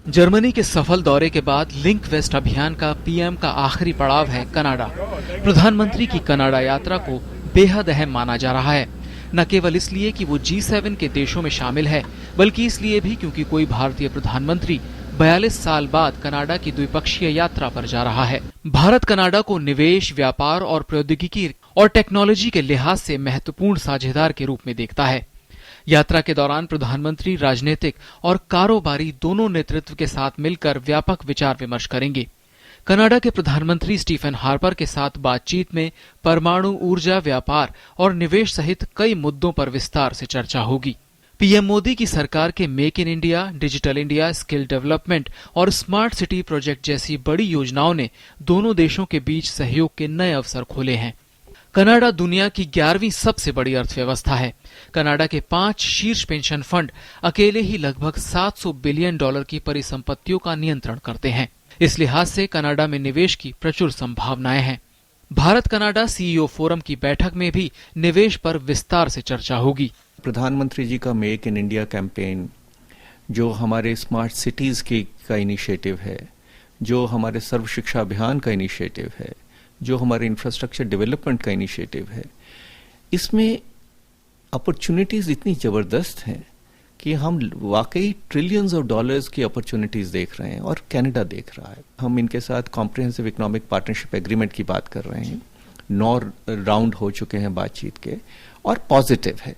Germany के सफल दौरे के बाद लिंक वेस्ट अभियान का पीएम का आखिरी पड़ाव है कनाडा। प्रधानमंत्री की कनाडा यात्रा को बेहद अहम माना जा रहा है, न केवल इसलिए कि वो G7 के देशों में शामिल है, बल्कि इसलिए भी क्योंकि कोई भारतीय प्रधानमंत्री 42 साल बाद कनाडा की द्विपक्षीय यात्रा पर जा रहा है। भारत कनाडा को निवेश, व्यापार और प्रौद्योगिकी और टेक्नोलॉजी के लिहाज से महत्वपूर्ण साझेदार के रूप में देखता है। यात्रा के दौरान प्रधानमंत्री राजनीतिक और कारोबारी दोनों नेतृत्व के साथ मिलकर व्यापक विचार विमर्श करेंगे। कनाडा के प्रधानमंत्री स्टीफन हार्पर के साथ बातचीत में परमाणु ऊर्जा, व्यापार और निवेश सहित कई मुद्दों पर विस्तार से चर्चा होगी। पीएम मोदी की सरकार के make in India, digital India, skill development और स्मार्ट सिटी प्रोजेक्ट जैसी बड़ी योजनाओं ने दोनों देशों के बीच सहयोग के नए अवसर खोले हैं। कनाडा दुनिया की 11वीं सबसे बड़ी अर्थव्यवस्था है। कनाडा के 5 शीर्ष पेंशन फंड अकेले ही लगभग $700 बिलियन की परिसंपत्तियों का नियंत्रण करते हैं। इस लिहाज से कनाडा में निवेश की प्रचुर संभावनाएं हैं। भारत कनाडा सीईओ फोरम की बैठक में भी निवेश पर विस्तार से चर्चा होगी। प्रधानमंत्री जी का मेक इन इंडिया कैंपेन, जो हमारे स्मार्ट सिटीज का इनिशिएटिव है, जो हमारे सर्व शिक्षा अभियान का इनिशिएटिव है, जो हमारे इंफ्रास्ट्रक्चर डेवलपमेंट का इनिशिएटिव है, इसमें अपॉर्चुनिटीज इतनी जबरदस्त हैं कि हम वाकई ट्रिलियंस ऑफ डॉलर्स की अपॉर्चुनिटीज देख रहे हैं और कनाडा देख रहा है। हम इनके साथ कॉम्प्रिहेंसिव इकोनॉमिक पार्टनरशिप एग्रीमेंट की बात कर रहे हैं। 9 राउंड हो चुके हैं बातचीत के और पॉजिटिव है।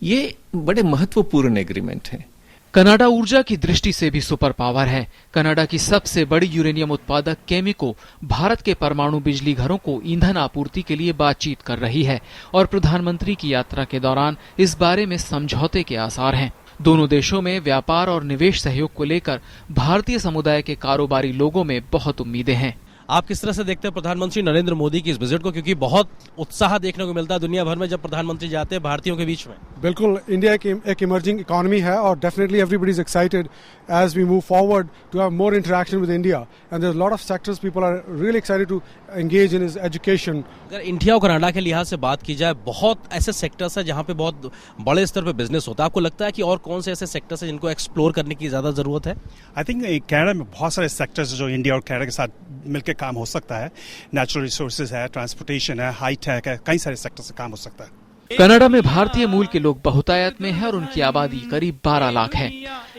ये बड़े महत्वपूर्ण एग्रीमेंट है। कनाडा ऊर्जा की दृष्टि से भी सुपर पावर है। कनाडा की सबसे बड़ी यूरेनियम उत्पादक केमिको भारत के परमाणु बिजली घरों को ईंधन आपूर्ति के लिए बातचीत कर रही है और प्रधानमंत्री की यात्रा के दौरान इस बारे में समझौते के आसार हैं। दोनों देशों में व्यापार और निवेश सहयोग को लेकर भारतीय समुदाय के कारोबारी लोगों में बहुत उम्मीदें हैं। आप किस तरह से देखते हैं प्रधानमंत्री नरेंद्र मोदी की इस विजिट को, क्योंकि बहुत उत्साह देखने को मिलता है दुनिया भर में जब प्रधानमंत्री जाते हैं भारतीयों के बीच में। बिल्कुल, इंडिया एक इमर्जिंग इकोनॉमी है और definitely everybody is excited as we move forward to have more interaction with India and there are lot of sectors people are really excited to engage in his education. अगर India और Canada के लिहाज से बात की जाए, बहुत ऐसे सेक्टर्स हैं जहां पे बहुत बड़े स्तर पे बिजनेस होता है। आपको लगता है कि और कौन से ऐसे सेक्टर्स हैं जिनको एक्सप्लोर करने की ज्यादा जरूरत है? आई थिंक कनाडा में बहुत सारे सेक्टर्स जो इंडिया और कनाडा के साथ मिलकर काम हो सकता है। नेचुरल रिसोर्सेज है, ट्रांसपोर्टेशन है, हाई टेक है, कई सारे सेक्टर से काम हो सकता है। कनाडा में भारतीय मूल के लोग बहुतायत में है और उनकी आबादी करीब 12 लाख है।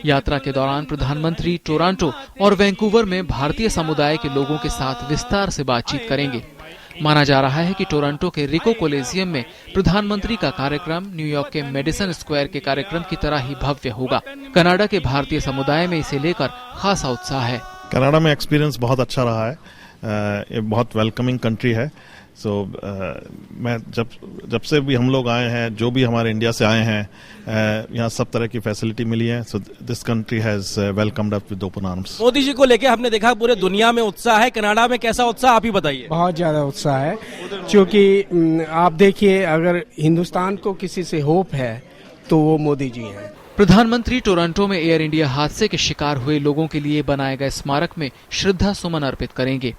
यात्रा के दौरान प्रधानमंत्री टोरंटो और वैंकूवर में भारतीय समुदाय के लोगों के साथ विस्तार से बातचीत करेंगे। माना जा रहा है कि टोरंटो के रिको कोलिजियम में प्रधानमंत्री का कार्यक्रम न्यूयॉर्क के मेडिसन स्क्वायर के कार्यक्रम की तरह ही भव्य होगा। कनाडा के भारतीय समुदाय में इसे लेकर खासा उत्साह है। कनाडा में एक्सपीरियंस बहुत अच्छा रहा है। ये बहुत वेलकमिंग कंट्री है। मैं जब से भी हम लोग आए हैं, जो भी हमारे इंडिया से आए हैं, यहाँ सब तरह की फैसिलिटी मिली है। So this country has welcomed up with open arms. Modi ji को लेके हमने देखा पूरे दुनिया में उत्साह है, कनाडा में कैसा उत्साह आप ही बताइए। बहुत ज्यादा उत्साह है, क्योंकि आप देखिए, अगर हिंदुस्तान को किसी से होप है तो वो मोदी जी हैं। प्रधानमंत्री टोरंटो में एयर इंडिया हादसे के शिकार हुए लोगों के लिए बनाए गए स्मारक में श्रद्धा सुमन अर्पित करेंगे।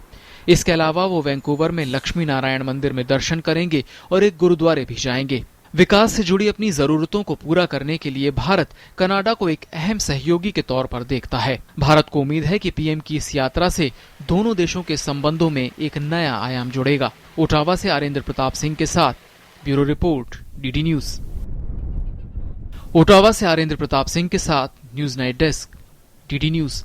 इसके अलावा वो वैंकूवर में लक्ष्मी नारायण मंदिर में दर्शन करेंगे और एक गुरुद्वारे भी जाएंगे। विकास से जुड़ी अपनी जरूरतों को पूरा करने के लिए भारत कनाडा को एक अहम सहयोगी के तौर पर देखता है। भारत को उम्मीद है कि पीएम की इस यात्रा से दोनों देशों के संबंधों में एक नया आयाम जुड़ेगा। ओटावा से आरेंद्र प्रताप सिंह के साथ bureau report, DD news. Ottawa से आरेंद्र प्रताप सिंह के साथ news night desk, DD news.